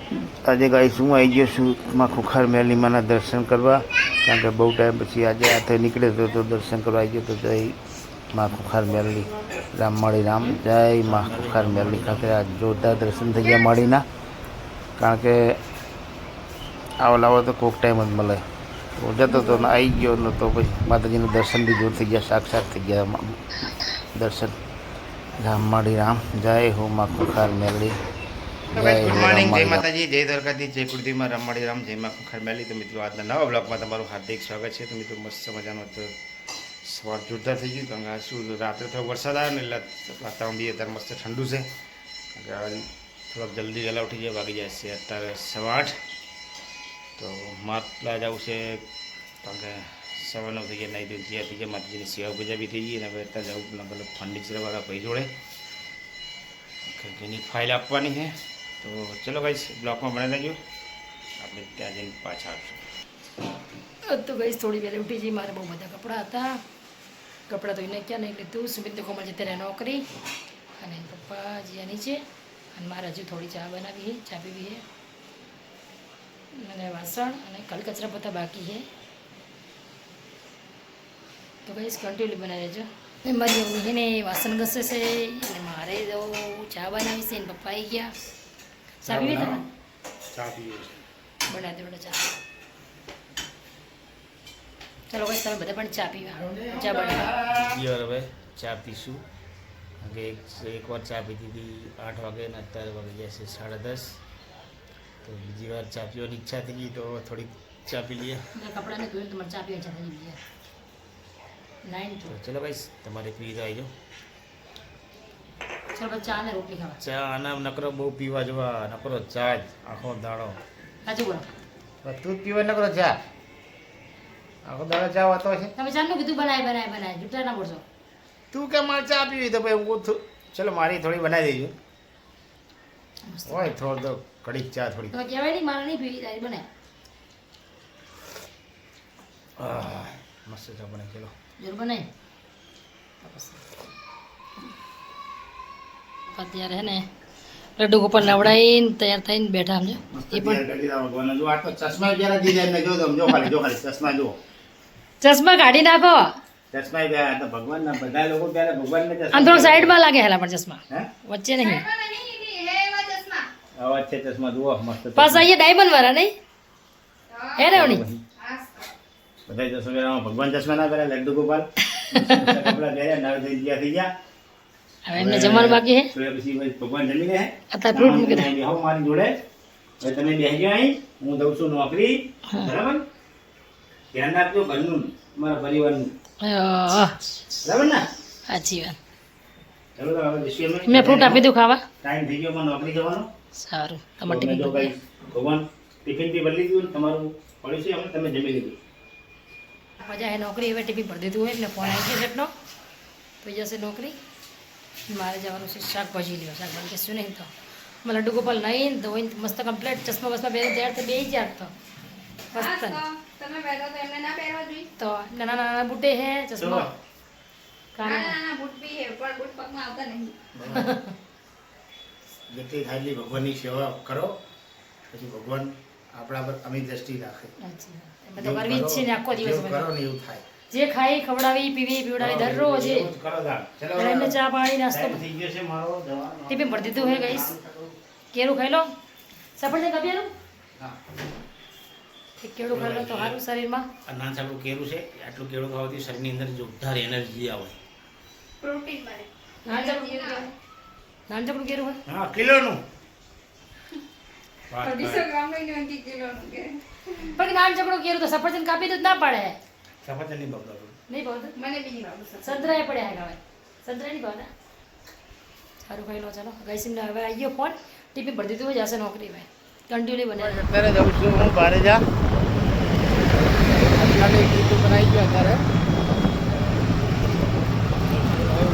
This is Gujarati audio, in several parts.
આજે ગાઈસ હું આવી ગયો છું માં ખુખાર મેલીમાના દર્શન કરવા, કારણ કે બહુ ટાઈમ પછી આજે આ નીકળે તો દર્શન કરવા આવી ગયો. તો જય માં ખુખાર મેલી, રામ માળી રામ, જય માં ખુખાર મેલી ખાતે આ જોરદાર દર્શન થઈ ગયા માળીના. કારણ કે આવો લાવો તો કોઈક ટાઈમ જ મળે. જતો તો આવી ગયો નહોતો, પછી માતાજીનું દર્શન બી જોર થઈ ગયા, સાક્ષાત થઈ ગયા દર્શન. રામ માળી રામ, જય હો માં ખુખાર મેલી. ગુડ મોર્નિંગ, જય માતાજી, જય દ્વારકાધીશ, જય કુળદેવીમાં, રમાડી રામ, જય માં ખુખાર મેલી. તો મિત્રો આજના નવા બ્લોગમાં તમારું હાર્દિક સ્વાગત છે. તો મિત્રો મસ્ત મજાનો તો સવાર જોરદાર થઈ ગયું, કારણ કે શું રાત્રે થોડો વરસાદ આવ્યો ને એટલે વાતાવરણ બી અત્યારે મસ્ત ઠંડુ છે. કારણ કે થોડોક જલ્દી વહેલા ઉઠી જાય, વાગી જાય છે અત્યારે 8:15. તો માટલા જવું છે, કારણ કે 9:15 થઈ ગયા, નહીં તો તૈયાર થઈ ગયા, માતાજીની સેવા પૂજા બી થઈ ગઈ. અને હવે અત્યારે જવું મતલબ ફર્નિચરવાળા ભાઈ જોડે જેની ફાઇલ આપવાની છે. તો ચલો ગાઈસ બ્લોકમાં બનાવી લેજો, આપણે ત્યાં જઈને પાછા આવશું. તો ગાઈસ થોડી વહેલી ઉઠી જઈ, મારે બહુ બધા કપડાં હતા, કપડાં ધોઈને ક્યાં નહીં લીધું. સુમિત કોમલ જતે રહે નોકરી, અને પપ્પા જ્યાં નીચે, અને મારે હજુ થોડી ચા બનાવી છે, ચા પીવી છે, અને વાસણ અને કલ કચરા પોતા બાકી છે. તો ગાઈસ કન્ટિન્યુ બનાવી લેજો. મારી મમ્મી છે ને વાસણ ઘસે છે, અને મારે તો ચા બનાવી છે, ને પપ્પા આવી ગયા. ચા પીવી તમે? ચા પીએ બનાવી દો ચા. ચાલો ભાઈ તમે બધા પણ ચા પીવા, ચા બનાવી હવે ચા પીશું. કે એકવાર ચા પીધી હતી 8 વાગે, ને અત્યારે વાગી ગયા છે 10:30. તો બીજી વાર ચા પીવાની ઈચ્છા થઈ ગઈ, તો થોડીક ચા પી લઈએ. કપડાને ધોઈને તમારે ચા પીવાની ઈચ્છા થઈ ગઈ. ચલો ભાઈ તમારે પી તો આવી જાઓ. ચાલો ભાઈ ચા ને રોટલી ખાવા. ચા આના નકરો બહુ પીવા જવા, નકરો ચા જ આખો દાડો. સાચું બોલો, તું જ પીવા નકરો ચા, આખો દાડો ચા વાતો છે. તમે ચાનું કીધું બનાય જૂઠા ના બોલશો. તું કે મારે ચા પીવી, તો ભાઈ હું ચલો મારી થોડી બનાવી દેજો. હોય થોડો તો કડીક ચા થોડી. તમે કહેવાય નહીં મારે નહીં પીવી, તારી બનાય. મસ્ત ચા બને. ચલો જરૂર બનાય. અત્યારે હે ને લડ્ડુ ગોપાલ નવડાવીને તૈયાર થઈને બેઠા સમજો. એ પણ ચશ્મા જરા દીધા જો જો ખાલી ચશ્મા જો. ચશ્મા કાઢી નાખો. ચશ્મા ગયા તો ભગવાનના બધા લોકો ત્યારે ભગવાનને આમ થોડું સાઈડમાં લાગે હેલા, પણ ચશ્મા હે વચ્ચે નહીં. અવાજ છે ચશ્મા જુઓ મસ્ત. પાસ અહીંયા ડાયમંડ વાળા નહીં હે ને ઓની. બધા ચશ્મા ભગવાન ચશ્મા ના પહેર્યા, લડ્ડુ ગોપાલ કપડા પહેર્યા, નવ થઈ ગયા. હવે એમને જમવાનું બાકી છે. પછી ભગવાન જમીને અત્યારે ફ્રૂટ મૂકી દે. બેહો મારી જોડે. હવે તમે બેસજો અહીં, હું દઉં છું નોકરી. બરાબર, ધ્યાન રાખજો ઘરનું, મારા પરિવારનું. બરાબર ને? સાચી વાત. ચલો તો હવે બેસીએ અમે. મેં ફ્રૂટ આપી દઉં ખાવા. ટાઈમ થઈ ગયો મને નોકરી જવાનો. સારું તમારે ટિફિન તો કઈ ભગવાન ટિફિન થી બદલી દીધું, તમારું પડ્યું છે, અમે તમે જમી લીધું. મજા હે નોકરી, હવે ટિફિન ભરી દીધું હોય એટલે ફોન આવી ગયો એટલો તો જશે નોકરી. મારે જવાનું છે શાકભાજી લેવા, શાકભાજી કશું નહીં. તો મેં લડ્ડુ ગોપાલ નહીં ધોઈને મસ્ત કમ્પ્લીટ ચશ્મા બસમાં પહેરી તૈયાર તો બે જાય. તો મસ્ત તો નાના નાના બુટે હે ચશ્મા. જેટલી થાય એટલી ભગવાનની સેવા કરો, પછી ભગવાન આપણા પર અમી દ્રષ્ટિ રાખે. બધા કરવી જ છે ને આખો દિવસ કરો ને એવું થાય. જે ખાઈ ખવડાવી પીવી પીવડાવી દરરોજ એમને ચા પાણી નાસ્તો ટિફિન ભરી દીધું હે ગઈશ. કેળું ખાઈ લો, સફરજન કાપીનું કેળું ખાઈ લો તો સારું શરીરમાં. નાન સાપડું કેળું છે, આટલું કેળું ખાવાથી શરીરની અંદર જોરદાર એનર્જી આવે. નાનચકડું કેળું હોય હા કિલોનું. પણ નાનચકડું કેળું તો સફરજન કાપી દૂધ ના પડે. સફરજન નહીં બગડતું. નહીં ભાવતું મને બી નહીં ભાવતું. સંતરા પડ્યા હે ગાવે, સંતરા નહીં ભાવતા. સારું ખાઈ લો. ચાલો ગઈસીને હવે આવી ગયો ફોન, ટિફિન ભરી દીધું હોય, જશે નોકરી ભાઈ કન્ટિન્યુ બનાવે. અત્યારે જઉં છું હું બહાર જા. અત્યારે ગીતું બનાવી ગયો. અત્યારે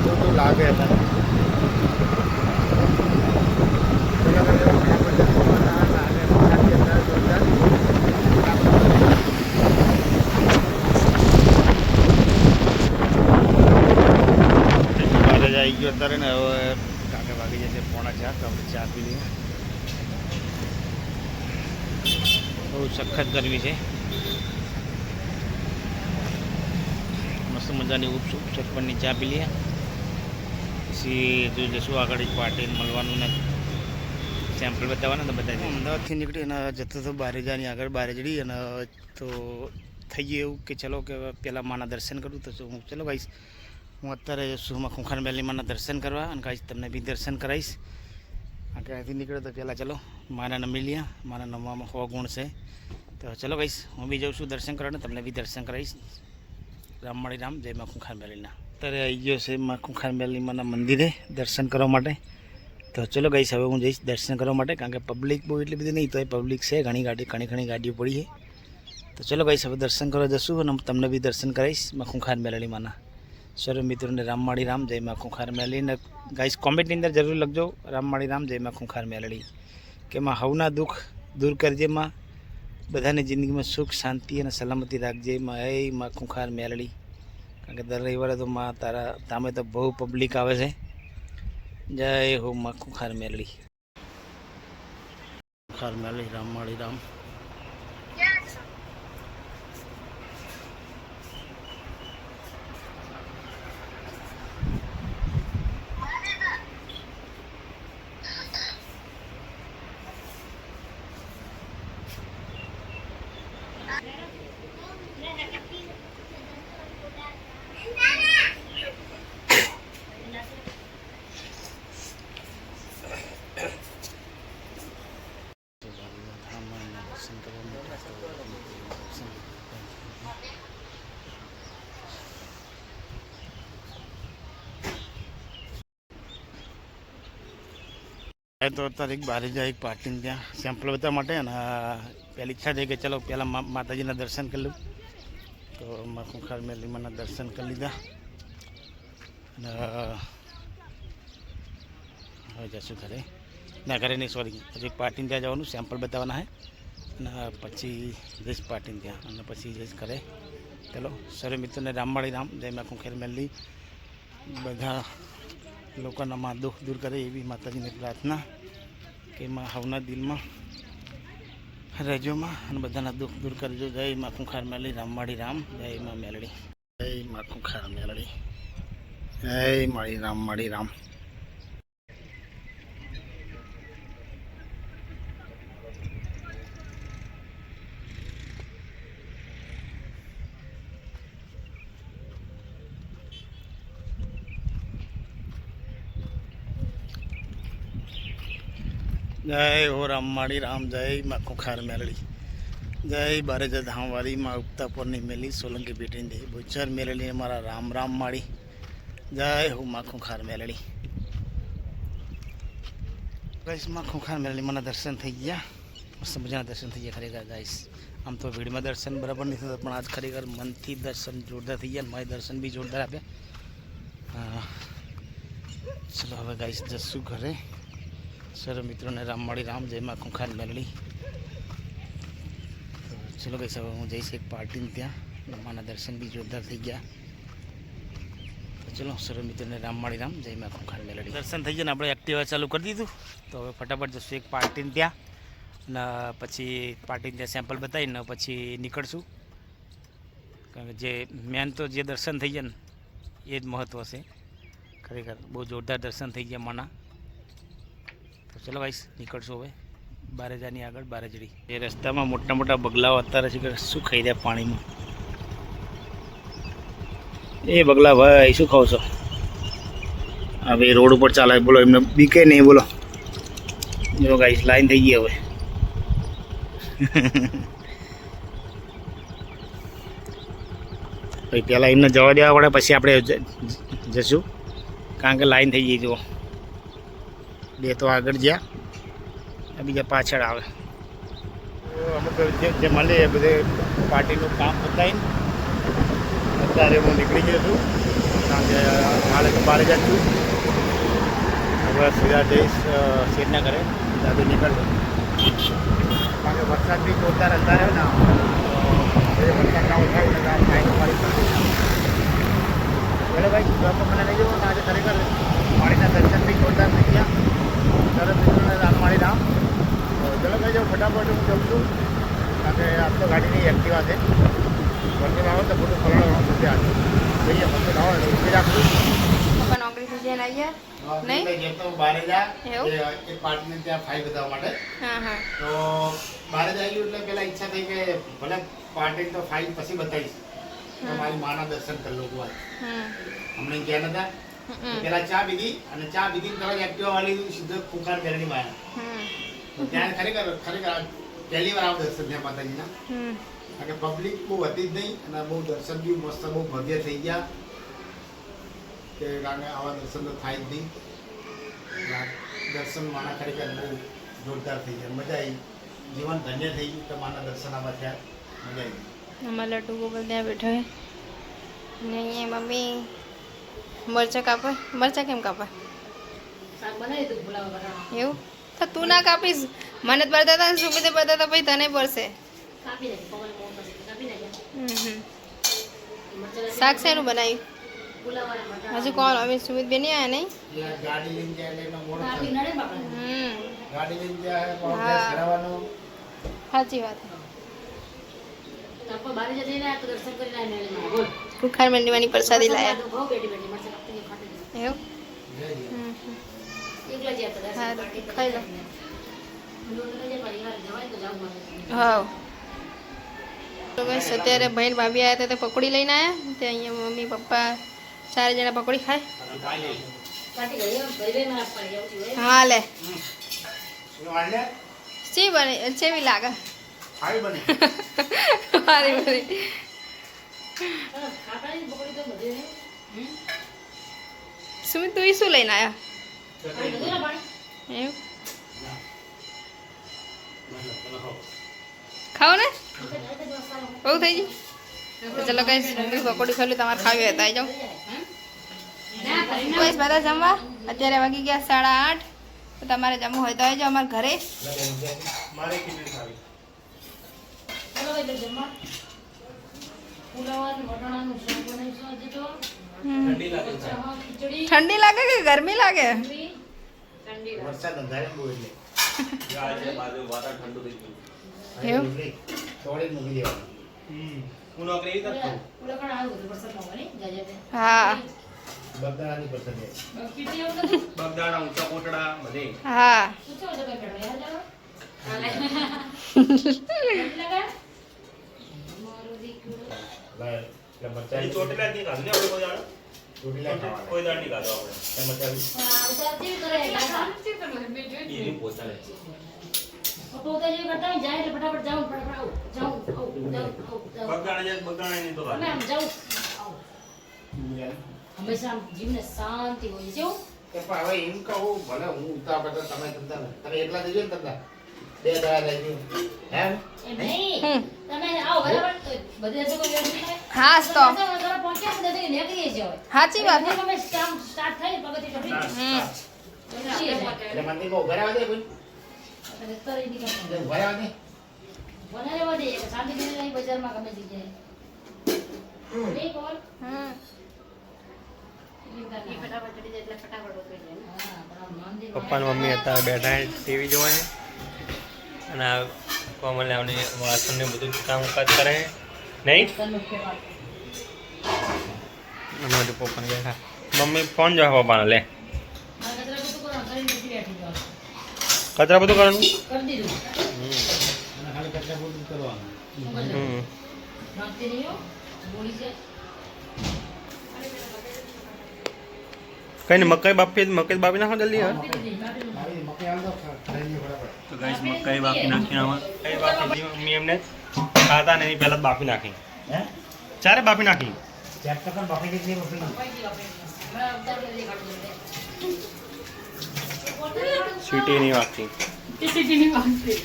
બધું લાગે અત્યારે. આવી ગયો અત્યારે ને હવે કાકે વાગી જશે 4:45. તો આપણે ચા પી લઈએ. બહુ સખત ગરમી છે. મસ્ત મજાની ઉપસુપ ચટપટની ચા પી લઈએ, પછી જો જશું આગળ પાર્ટીને મળવાનું ને સેમ્પલ બતાવવાના તો બધા અમદાવાદથી નીકળી અને જતો તો બારેજાની આગળ બારેજડી અને તો થઈ ગયું એવું કે ચલો કે પહેલાં માના દર્શન કરું. તો હું ચલો ગાઈશ હું અત્યારે જશું ખૂંખાર મેલી માના દર્શન કરવા અને ગાઈશ તમને બી દર્શન કરાવીશ. કારણ કે અહીંથી નીકળે તો પહેલાં ચલો માના નમી લ્યા. માના નમવામાં 100 ગુણ છે. તો ચલો ગાઈશ હું બી જાઉં છું દર્શન કરવા, તમને બી દર્શન કરાવીશ. રામમાળી રામ, જય માં ખૂંખાર મેલીના. અત્યારે આવી ગયો છે માં ખૂંખાર મેલી માના મંદિરે દર્શન કરવા માટે. તો ચલો ગાઈશ હવે હું જઈશ દર્શન કરવા માટે, કારણ કે પબ્લિક બહુ એટલી બધી નહીં, તો એ પબ્લિક છે ઘણી ગાડીઓ પડી છે. તો ચલો ગાઈશ હવે દર્શન કરવા જશું અને તમને બી દર્શન કરાવીશ માં ખૂંખાર મેલડી માના. સર્વ મિત્રોને રામમાળી રામ, જય માં ખૂંખાર મેલડી. ને ગાઈશ કોમેન્ટની અંદર જરૂર લખજો રામમાળી રામ, જય માં ખૂંખાર મેલડી, કે માં હવના દુઃખ દૂર કરજે, માં બધાની જિંદગીમાં સુખ શાંતિ અને સલામતી રાખજે માં, હે માં ખૂંખાર મેલડી. કારણ કે દર રવિવારે તો માં તારા તામે તો બહુ પબ્લિક આવે છે. જય હો માં ખૂંખાર મેલડી. ખૂંખાર મેલડી રામમાળી રામ. તો અત્યારે એક બહાર જાય એક પાર્ટીને ત્યાં સેમ્પલ બતાવવા માટે, અને પહેલી ઈચ્છા છે કે ચલો પહેલાં માતાજીના દર્શન કરી લઉં. તો માં ખૂંખાર મેલીમાના દર્શન કરી લીધા અને હવે જશું ઘરે. ના ઘરે નહીં, સોરી, હજુ એક પાર્ટીને ત્યાં જવાનું સેમ્પલ બતાવવાના છે અને પછી જઈશ પાર્ટીને ત્યાં અને પછી જઈશ ઘરે. ચલો સર્વ મિત્રોને રામમાળી રામ, જય માં ખૂંખાર મેલડી. બધા લોકોના માં દુઃખ દૂર કરે એવી માતાજીની પ્રાર્થના, કે માં હવના દિલમાં રહેજોમાં અને બધાના દુઃખ દૂર કરજો. જય માં ખૂંખાર મેલડી, રામમાળી રામ, જય માં મેલડી, જય માં ખૂંખાર મેલડી, જય માળી રામમાળી રામ. જય હો રામમાળી રામ, જય માં ખૂંખાર મેલડી, જય બારેજા ધામવાળી માં ઉગતાપુરની મેલી સોલંકી બેટીને બુચર મેલડી મારા રામ રામ માળી. જય હો માં ખૂંખાર મેલડી. ગાઈસ માં ખૂંખાર મેલડી માના દર્શન થઈ ગયા, મસ્ત મજાના દર્શન થઈ ગયા ખરેખર ગાઈસ. આમ તો ભીડમાં દર્શન બરાબર નથી થતા, પણ આજ ખરેખર મનથી દર્શન જોરદાર થઈ ગયા. મારે દર્શન બી જોરદાર આપ્યા. ચલો હવે ગાઈસ જશું ઘરે. સર્વ મિત્રોને રામમાળી રામ, જય માં ખૂંખાર મેલડી. ચલો ગાઈસ હવે હું જઈશ એક પાર્ટીને ત્યાં, માના દર્શન બી જોરદાર થઈ ગયા. તો ચલો સર્વ મિત્રોને રામમાળી રામ, જય માં ખૂંખાર મેલડી. દર્શન થઈ ગયા ને આપણે એક્ટિવા ચાલુ કરી દીધું. તો હવે ફટાફટ જશું એક પાર્ટીને ત્યાં અને પછી પાર્ટીને ત્યાં સેમ્પલ બતાવીને પછી નીકળશું. કારણ કે જે મેન તો જે દર્શન થઈ ગયા ને એ જ મહત્ત્વ છે. ખરેખર બહુ જોરદાર દર્શન થઈ ગયા માના. તો ચલો ગાઈસ નીકળશું હવે બારેજાની આગળ બારેજડી. એ રસ્તામાં મોટા મોટા બગલાઓ અત્યારે છે કે શું ખાઈ રહ્યા પાણીમાં. એ બગલા ભાઈ શું ખાવ છો? હવે રોડ ઉપર ચાલે, બોલો એમને બીકે નહીં, બોલો. જો ગાઈસ લાઈન થઈ ગઈ હવે. ભાઈ પહેલાં એમને જવા દેવા પડે, પછી આપણે જશું, કારણ કે લાઈન થઈ ગઈ. જુઓ બે તો આગળ ગયા, બીજા પાછળ આવે. અમુક જે મળે એ બધે પાર્ટીનું કામ બતાવીને અત્યારે હું નીકળી ગયો છું, કારણ કે હાલે તો બહાર જ છું. હવે સીધા જઈશ શેરના ઘરે, દાદુ નીકળશે. કારણ કે વરસાદ બી જોરદાર અંધારે ને, વરસાદ ના થાય એટલે ટાઈમ મારી એટલે ભાઈ તો મને લઈ જવું. આજે ખરેખર પાણીના દર્શન બી જોરદાર થઈ ગયા. સરસ મિત્રોને રામમાળી રામ. ચલો ભાઈ જાઉં ફટાફટ હું જઉં છું કારણ કે આમ તો ગાડીની એક્ટિવા છે મંદિર આવો તો બધું ફરવાનું થશે આજે જઈએ મંદિર આવો એટલે ઉભી રાખવું પપ્પા નોકરીથી જઈને આવ્યા નહીં જેમ તો બહાર જા એવું? એ પાર્ટીને ત્યાં ફાઈ બતાવવા માટે હા હા તો બહાર જ આવ્યું એટલે પેલા ઈચ્છા થઈ કે ભલે પાર્ટી તો ફાઈ પછી બતાવીશ તો મારી માના દર્શન કરી લો આજ હમણાં ગયા નતા પેલા ચા પીધી અને ચા પીધી તરત એક્ટિવા વાળી સીધો કુકાર બેરડી માં આવ્યા તો ત્યાં ખરેખર પહેલી વાર આવું દર્શન થયા માતાજીના કારણ કે પબ્લિક બહુ હતી જ નહીં અને બહુ દર્શન બી મસ્ત બહુ ભવ્ય થઈ ગયા કે કારણ કે આવા દર્શન તો થાય જ નહીં દર્શન માના ખરેખર બહુ જોરદાર થઈ ગયા મજા આવી જીવન ધન્ય થઈ ગયું કે માના દર્શન આવા થયા મજા આવી અમારા લડ્ડુ ગોપાલ ત્યાં બેઠો હે ને અહીંયા મમ્મી મરચાં કાપે મરચાં કેમ કાપે શાક બનાવી તું ફુલાવા બનાવવા એવું તો તું ના કાપીશ મને જ પડતા હતા સુમિતે પડતા હતા પછી તને પડશે કાપી નાખી પવન મોં પછી કાપી નાખ્યા મરચાં શાક શેનું બનાવ્યું ફુલાવાના મરચાં હજુ કોણ અમે સુમિત બેન નહીં આવ્યા નહીં ત્યાં ગાડી લઈને જાય એટલે એનો મોડો કાપી થાય. નડે બાપા ગાડી લઈને જાય હા. અભ્યાસ કરાવવાનો સાચી વાત તાપો બારી જતી ને તો દર્શન કરીને આવીને મેળીમાં બોલ કુખાર મંડીમાંની પ્રસાદી લાયા તો બહુ બેટી બેટી મરચાં કાપી ખાટી દીધી. એવું જય જય. એકલા જ હતા હા, દર્શન પાર્ટી ખાઈ લો. લોકોને જે પરિવાર જવાય તો જાવ મારે હા તો બસ અત્યારે ભાઈ ભાભી આવ્યા હતા તો પકોડી લઈને આવ્યા તે અહીંયા મમ્મી પપ્પા 4 જણા પકોડી ખાય કાટી ગઈ ભાઈ ભાઈ મારા પડી આવું છું હા લે શું વાળલે? ચી બને ચેવી લાગે હારી બને. મારી બની ખાટાની પકોડી તો બધે હે સુમિત તું શું લઈને આવ્યા પાણી બધું ના પાણી એવું ખાઓ ને બહુ થઈ ગઈ તો ચલો કઈ મમ્મી પકોડી ખાલી તમારે ખાવી હતા આવી જાઓ બસ બધા જમવા અત્યારે વાગી ગયા 8:30 તો તમારે જમવું હોય તો આવી જાઓ અમારા ઘરે મારે ખીચડી ખાવી. ચલો ભાઈ તો જમવા ફુલાવાનું વટાણાનું શાક બનાવીશું આજે તો હા, ખીચડી ઠંડી લાગે કે ગરમી લાગે ઠંડી ઠંડી લાગે. વરસાદ અંધારે બહુ એટલે એવું? તોડીને મૂકી દેવાનું. ફુલા પણ આવ્યું હતું વરસાદમાં હોય નહીં જાજે તે. હા બગદાણાની પસંદ છે. ખીચડી એવું નતું? બગદાણા ઊંચા કોટડા બધે હા શું છે ઓછો કઈ પેટમાં? યાદ આવે? ઠંડી લાગે? મારો દીકરો. એટલે મરચાં ચોટેલા જ નહીં ખાધું ને આપણે કોઈ દાડો ચોટીલા ખાવાના. કોઈ દાડ નહીં ખાધો આપણે એ મરચાં આ ઉતાર કેવી કરે? લાગા? એની પોતાને પપ્પા ઉતાર જેવી કરતા હોય ને, જાય એટલે ફટાફટ જાઉં, ફટાફટ આવું, જાઉં, આવું, જાઉં, આવું, જાઉં. બગદાણા જાય બગદાણા નહીં તો અમે ખાધું આમ જાઉં, આવું. હંમેશા આમ જીવને શાંતિ હોય છે એવું? કે પણ હવે એમ કહું ભલે હું ઉતાર કરતા તમે ધંધા ને તમે એકલા થઈ ગયો ને ધંધા 2 દાડા થઈ ગયું એમ એમ નહીં. તમે આવો બરાબર તો બધી જગ્યાએ કોઈ વ્યવસ્થિત થાય. હા જ તો તમે ઘરે પહોંચ્યા બધા જગ્યાએ નીકળીએ છીએ હવે. સાચી વાત એટલે તમે કામ સ્ટાર્ટ થાય ને પગથિયે ચઢી નીકળીએ છીએ. એટલે મંદિરમાં ઉભા રહેવા દે કોઈ એટલે તરી નીકળતા. એટલે ઉભા રહેવા દે મને રહેવા દે, શાંતિથી નહીં બજારમાં ગમે જગ્યાએ. નહીં બોલ. હમ ફટાફટ ચડી જાય એટલે ફટાફટ ઉતરી જાય. હા, પણ આમ મંદિરમાં પપ્પા અને મમ્મી અત્યારે બેઠા ટીવી જોવે છે અને આ કોમલ આવને વાસણને બધું કામકાજ કરે છે નહીં તનનું કહેવાય. અમારે પપ્પાને બેઠા મમ્મી ફોન જોવા પપ્પાને લે મારે કચરા પોતું કરવાનું, કરીને પછી બેઠી જવાનું. કચરા બધું કરવાનું કરી દીધું. અને ખાલી કચરા પૂરતું કરવાનું શું કરજો? હમ નાખતી નહીં હો, બોલી જાય. કઈ નહીં મકાઈ બાફી નાખો જલ્દી હા આપી દીધી, આપી દીધી. આવી મકઈ આલ દો ખાઈ બરાબર તો ગાઈસ મકાઈ બાફી નાખી આમાં કઈ બાફી દીધી મમ્મી એમને ખાતા નહીં પહેલાં જ બાફી નાખી હે ચારે બાફી નાખી ચેક તો કર બાકી કેટલી વસ્તુ આપી દીધી, આપી દીધી. હમણાં ઉતાર કરી કાઢી દે. સીટી નહીં વાગતી સીટીની વાગતી.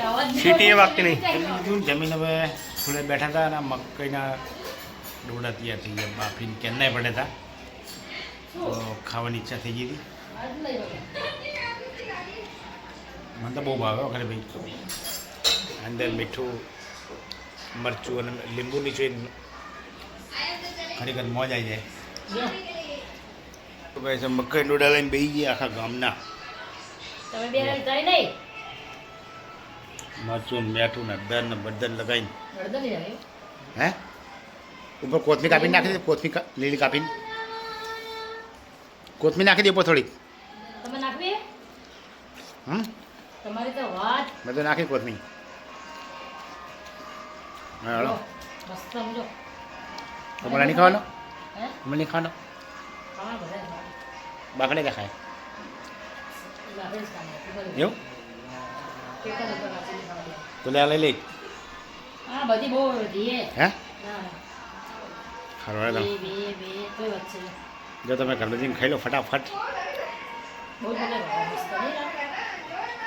અવાજ નહીં સીટી એ હોય. વાગતી નહીં. જમીન હવે થોડે બેઠા હતા અને મકઈના ડોડા તૈયાર થઈ ગયા બાફીને કેન્નાય પડ્યા હતા તો ખાવાની ઈચ્છા થઈ ગઈ હતી આજ લઈ લો. મને તો બહુ ભાવે હો ખરે ભાઈ અંદર મીઠું મરચું અને લીંબુ નીચોઈને ખરેખર મોજ આવી જાય લ્યો. તો ભાઈ મકઈ ડોડા લઈને બેસી ગયા આખા ગામના તમે બે જાય નહીં મરચું મીઠું ને હળદર ને બળદર લગાવીને હળદર નહીં આવે હે ઉપર કોથમીર કાપીને નાખી દે કોથમીર લીલી કાપીને કોથમીર નાખી દે ઉપર થોડીક તમે નાખવી હમ તમારી તો વાત મેં તો નાખી કોથમીર હા હળો મસ્ત સમજો તમારે નહીં ખાવાનો હે તમે નહીં ખાવાનો ખાવા બધા બાકડે કે ખાય લાગે છે એવું પેટા ઉપર નાખીને ખાવા દે. તો લે આ લઈ લઈ આ બધી બહુ બધી હે હે ના ખરવાડે બે બે બે કોઈ વાત છે જો તમે ઘર જઈને ખાઈ લો ફટાફટ બહુ બધા મસ્ત નહીં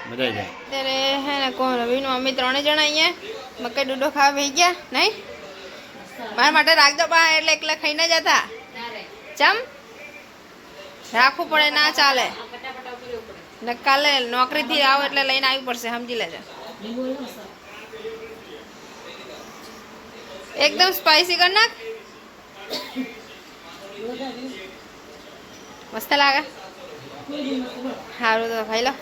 મજા આવી જાય અત્યારે હે ને કોણ રવિનું અમે 3 જણા અહીંયા મકાઈ ડૂડો ખાવા બેસી ગયા નહીં મારા માટે રાખજો બા એટલે એકલા ખાઈને જતા ચમ રાખવું પડે ના ચાલે ને કાલે નોકરીથી આવો એટલે લઈને આવવી પડશે સમજી લેજો લીંબુ હોય મસ્ત એકદમ સ્પાઈસી કરી નાખ મસ્ત લાગે સારું તો ખાઈ લો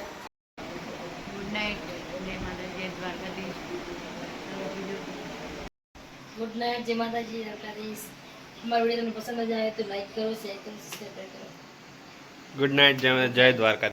ગુડ નાઇટ જય માતાજી દ્વારકાધીશ અમારો વિડીયો તમને પસંદ જ આવે તો લાઈક કરો શેર કરો સબસ્ક્રાઈબ કરો ગુડ નાઇટ જય દ્વારકા.